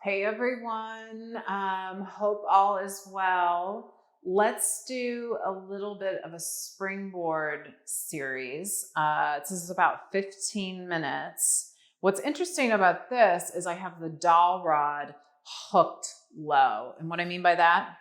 Hey everyone, hope all is well. Let's do a little bit of a springboard series. This is about 15 minutes. What's interesting about this is I have the dowel rod hooked low. And what I mean by that,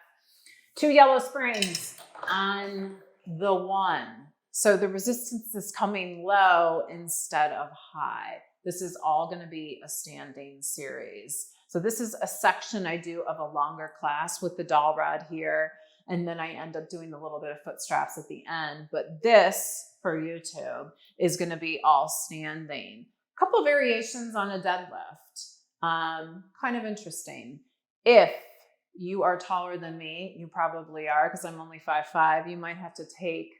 2 yellow springs on the one. So the resistance is coming low instead of high. This is all going to be a standing series. So this is a section I do of a longer class with the dowel rod here. And then I end up doing a little bit of foot straps at the end. But this for YouTube is going to be all standing. A couple of variations on a deadlift. Kind of interesting. If you are taller than me, you probably are because I'm only 5'5". You might have to take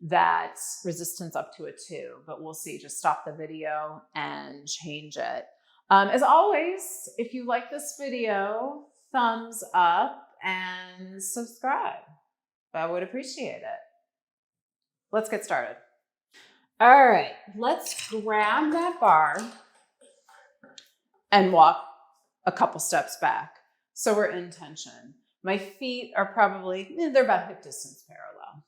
that resistance up to a 2, but we'll see. Just stop the video and change it. As always, if you like this video, thumbs up and subscribe. I would appreciate it. Let's get started. All right, let's grab that bar and walk a couple steps back. So we're in tension. My feet are probably, they're about hip distance parallel.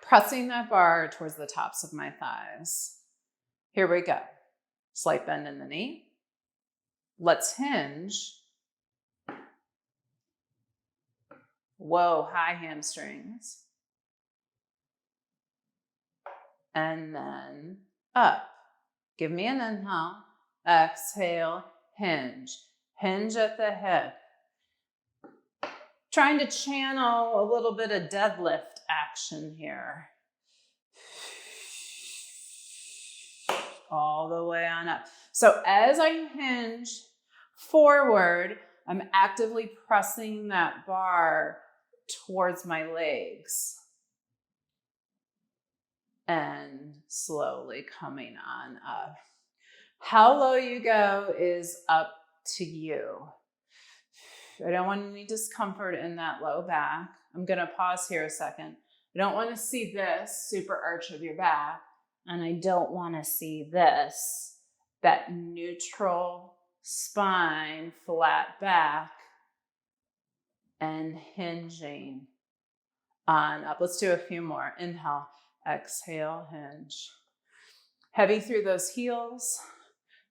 Pressing that bar towards the tops of my thighs. Here we go. Slight bend in the knee. Let's hinge. Whoa, high hamstrings. And then up. Give me an inhale. Exhale, hinge. Hinge at the hip. Trying to channel a little bit of deadlift action here. All the way on up. So as I hinge forward, I'm actively pressing that bar towards my legs. And slowly coming on up. How low you go is up to you. I don't want any discomfort in that low back. I'm going to pause here a second. I don't want to see this super arch of your back. And I don't want to see this, that neutral spine, flat back, and hinging on up. Let's do a few more. Inhale, exhale, hinge. Heavy through those heels.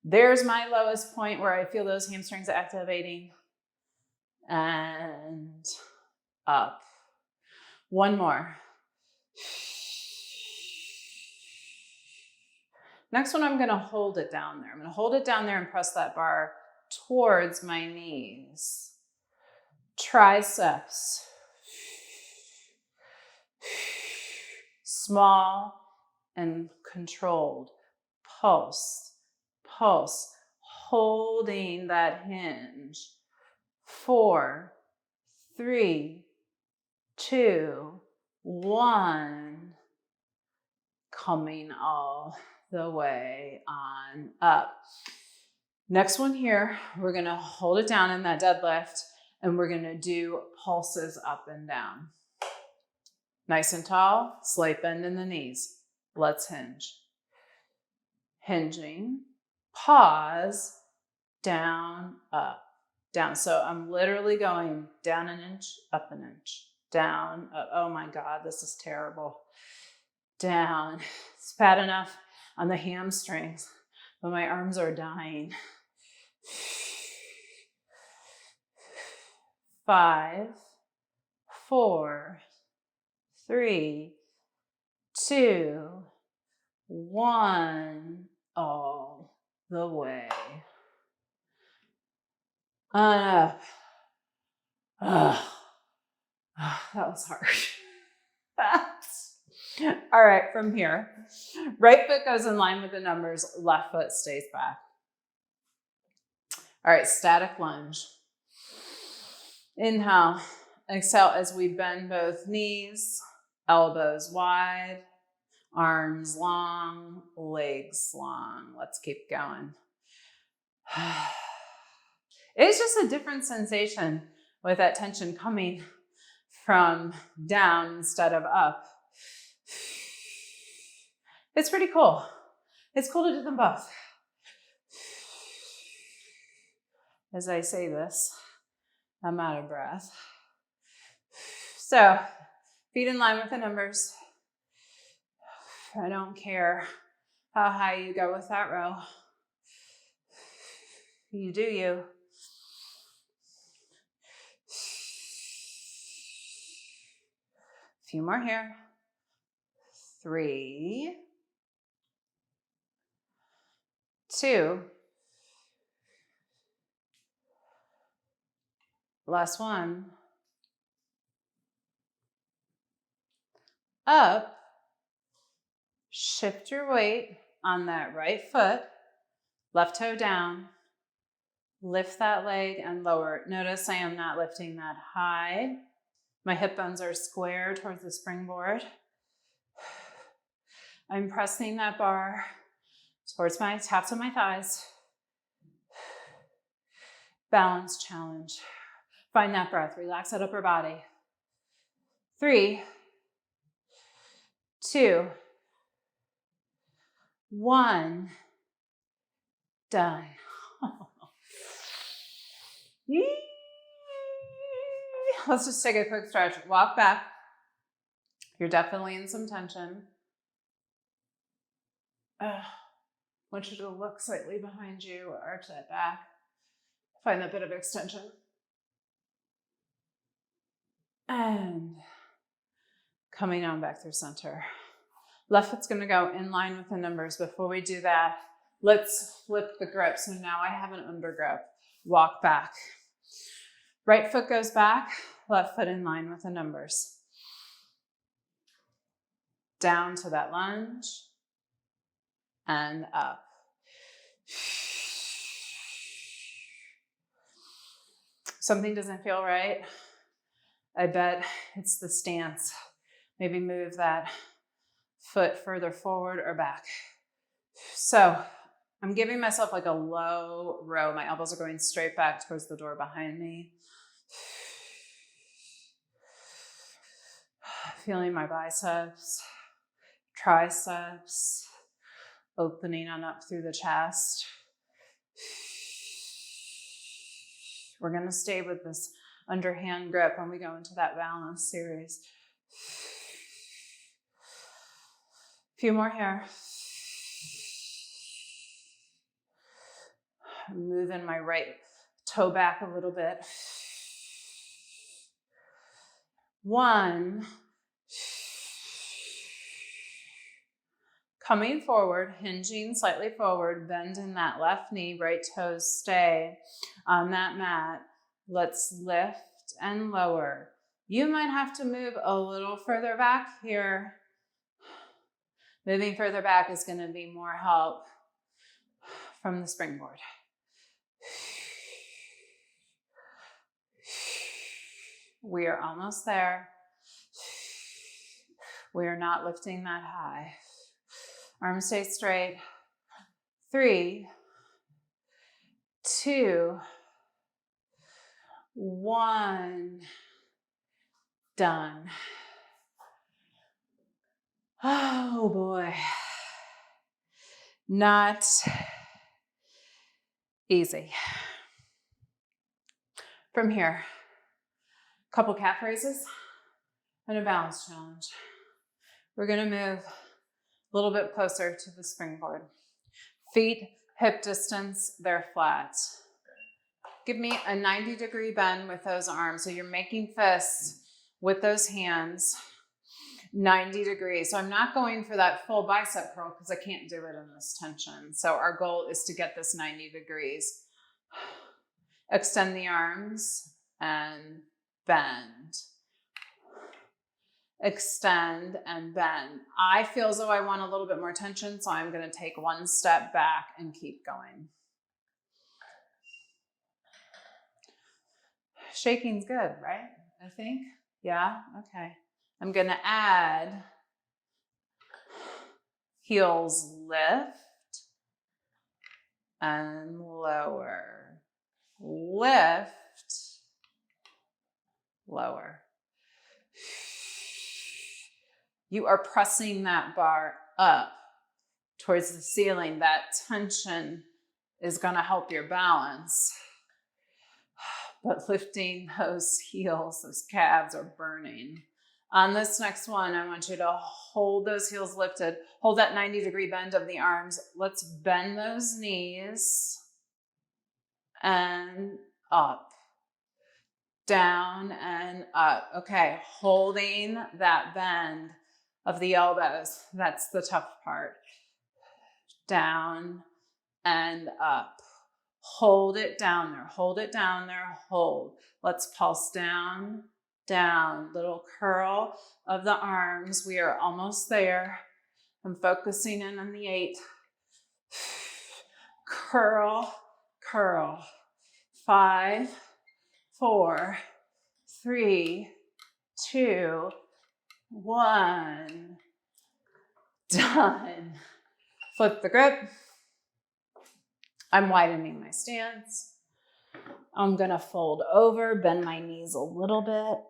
There's my lowest point where I feel those hamstrings activating. And up. One more. Next one, I'm going to hold it down there. I'm going to hold it down there and press that bar towards my knees. Triceps. Small and controlled. Pulse. Pulse. Holding that hinge. 4, 3, 2, 1. Coming all the way on up. Next one here, we're going to hold it down in that deadlift and we're going to do pulses up and down. Nice and tall, slight bend in the knees. Let's hinge. Hinging, pause, down, up. Down. So I'm literally going down an inch, up an inch, down, up. Oh my God, this is terrible. Down. It's bad enough on the hamstrings, but my arms are dying. 5, 4, 3, 2, 1. All the way. Up. That was hard. All right, from here, right foot goes in line with the numbers, left foot stays back. All right, static lunge. Inhale, exhale as we bend both knees, elbows wide, arms long, legs long. Let's keep going. It's just a different sensation with that tension coming from down instead of up. It's pretty cool. It's cool to do them both. As I say this, I'm out of breath. So, feet in line with the numbers. I don't care how high you go with that row. You do you. A few more here. 3, 2, last one. Up. Shift your weight on that right foot. Left toe down. Lift that leg and lower. Notice I am not lifting that high. My hip bones are square towards the springboard. I'm pressing that bar towards my taps of my thighs. Balance challenge. Find that breath. Relax that upper body. 3, 2, 1. Done. Let's just take a quick stretch. Walk back. You're definitely in some tension. I want you to look slightly behind you, arch that back. Find that bit of extension. And coming on back through center. Left foot's going to go in line with the numbers. Before we do that, let's flip the grip. So now I have an under grip. Walk back. Right foot goes back, left foot in line with the numbers. Down to that lunge and up. Something doesn't feel right. I bet it's the stance. Maybe move that foot further forward or back. So I'm giving myself like a low row. My elbows are going straight back towards the door behind me. Feeling my biceps, triceps, opening on up through the chest. We're going to stay with this underhand grip when we go into that balance series. A few more here. I'm moving my right toe back a little bit. 1. Coming forward, hinging slightly forward, bend in that left knee, right toes stay on that mat. Let's lift and lower. You might have to move a little further back here. Moving further back is going to be more help from the springboard. We are almost there. We are not lifting that high. Arms stay straight. 3, 2, 1. Done. Oh boy. Not easy. From here, a couple calf raises and a balance challenge. We're going to move a little bit closer to the springboard. Feet hip distance, they're flat. Give me a 90-degree bend with those arms. So you're making fists with those hands, 90 degrees. So I'm not going for that full bicep curl because I can't do it in this tension. So our goal is to get this 90 degrees. Extend the arms and bend. Extend and bend. I feel as though I want a little bit more tension, so I'm going to take one step back and keep going. Shaking's good, right? I think. Yeah? Okay. I'm going to add heels lift and lower. Lift, lower. You are pressing that bar up towards the ceiling. That tension is going to help your balance. but lifting those heels, those calves are burning. On this next one, I want you to hold those heels lifted. Hold that 90-degree bend of the arms. Let's bend those knees and up, down and up. Okay, holding that bend of the elbows. That's the tough part. Down and up. Hold it down there. Hold it down there. Hold. Let's pulse down, down. Little curl of the arms. We are almost there. I'm focusing in on the 8. Curl, curl. 5, 4, 3, 2, 1. Done. Flip the grip. I'm widening my stance. I'm going to fold over, bend my knees a little bit,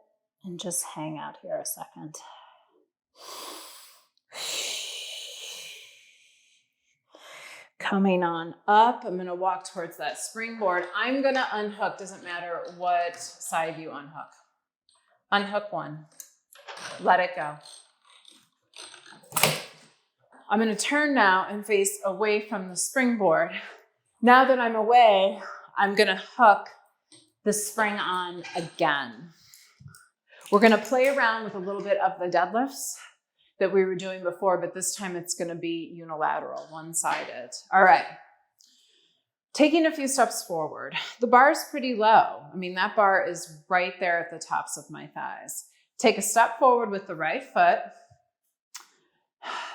and just hang out here a second. Coming on up, I'm going to walk towards that springboard. I'm going to unhook. Doesn't matter what side you unhook. Unhook one. Let it go. I'm going to turn now and face away from the springboard. Now that I'm away, I'm going to hook the spring on again. We're going to play around with a little bit of the deadlifts that we were doing before, but this time it's going to be unilateral, one-sided. All right. Taking a few steps forward. The bar is pretty low. I mean, that bar is right there at the tops of my thighs. Take a step forward with the right foot.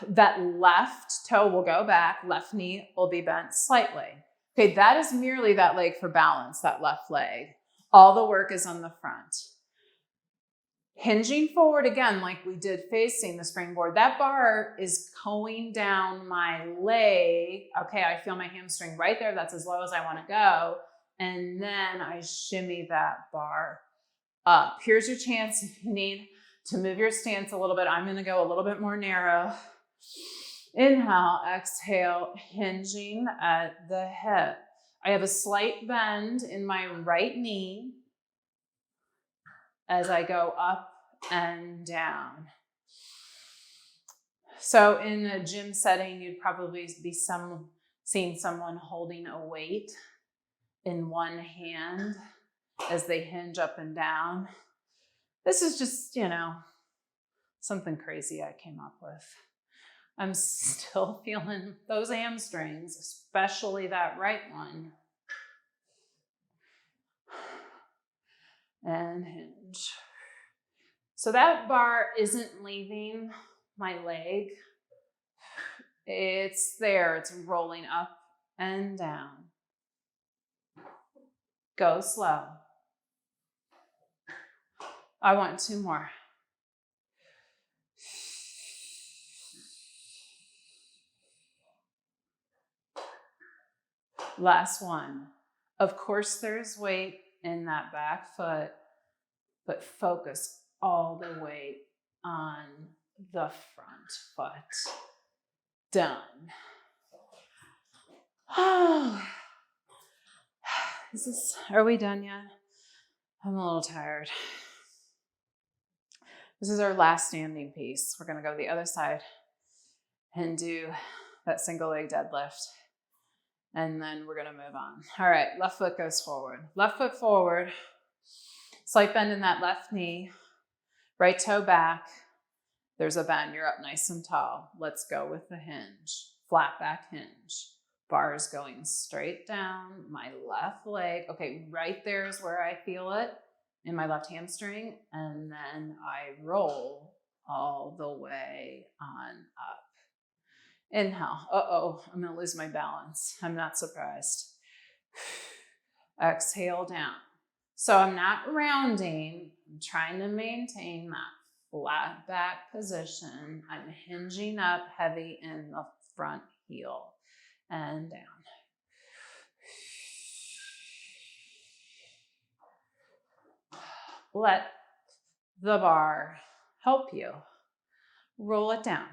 That left toe will go back, left knee will be bent slightly. Okay, that is merely that leg for balance, that left leg. All the work is on the front. Hinging forward again, like we did facing the springboard. That bar is going down my leg. Okay, I feel my hamstring right there. That's as low as I want to go. And then I shimmy that bar up. Here's your chance if you need to move your stance a little bit. I'm going to go a little bit more narrow. Inhale, exhale, hinging at the hip. I have a slight bend in my right knee as I go up and down. So in a gym setting, you'd probably be seeing someone holding a weight in one hand as they hinge up and down. This is just, something crazy I came up with. I'm still feeling those hamstrings, especially that right one. And hinge. So that bar isn't leaving my leg. It's there. It's rolling up and down. Go slow. I want 2 more. Last one. Of course, there's weight in that back foot, but focus all the weight on the front foot. Done. Are we done yet? I'm a little tired. This is our last standing piece. We're going to go to the other side and do that single leg deadlift. And then we're going to move on. All right, left foot goes forward. Left foot forward. Slight bend in that left knee. Right toe back. There's a bend. You're up nice and tall. Let's go with the hinge. Flat back hinge. Bar is going straight down. My left leg. Okay, right there is where I feel it in my left hamstring. And then I roll all the way on up. Inhale. I'm going to lose my balance. I'm not surprised. Exhale down. So I'm not rounding. I'm trying to maintain that flat back position. I'm hinging up heavy in the front heel and down. Let the bar help you. Roll it down.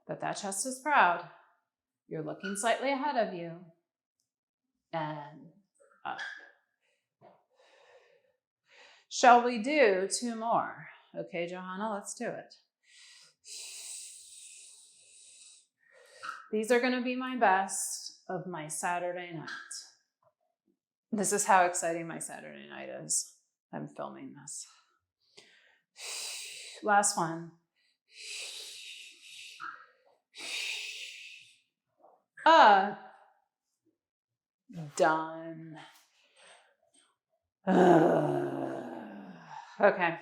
But that chest is proud. You're looking slightly ahead of you. And up. Shall we do 2 more? Okay, Johanna, let's do it. These are going to be my best of my Saturday night. This is how exciting my Saturday night is. I'm filming this. Last one. Done. Okay.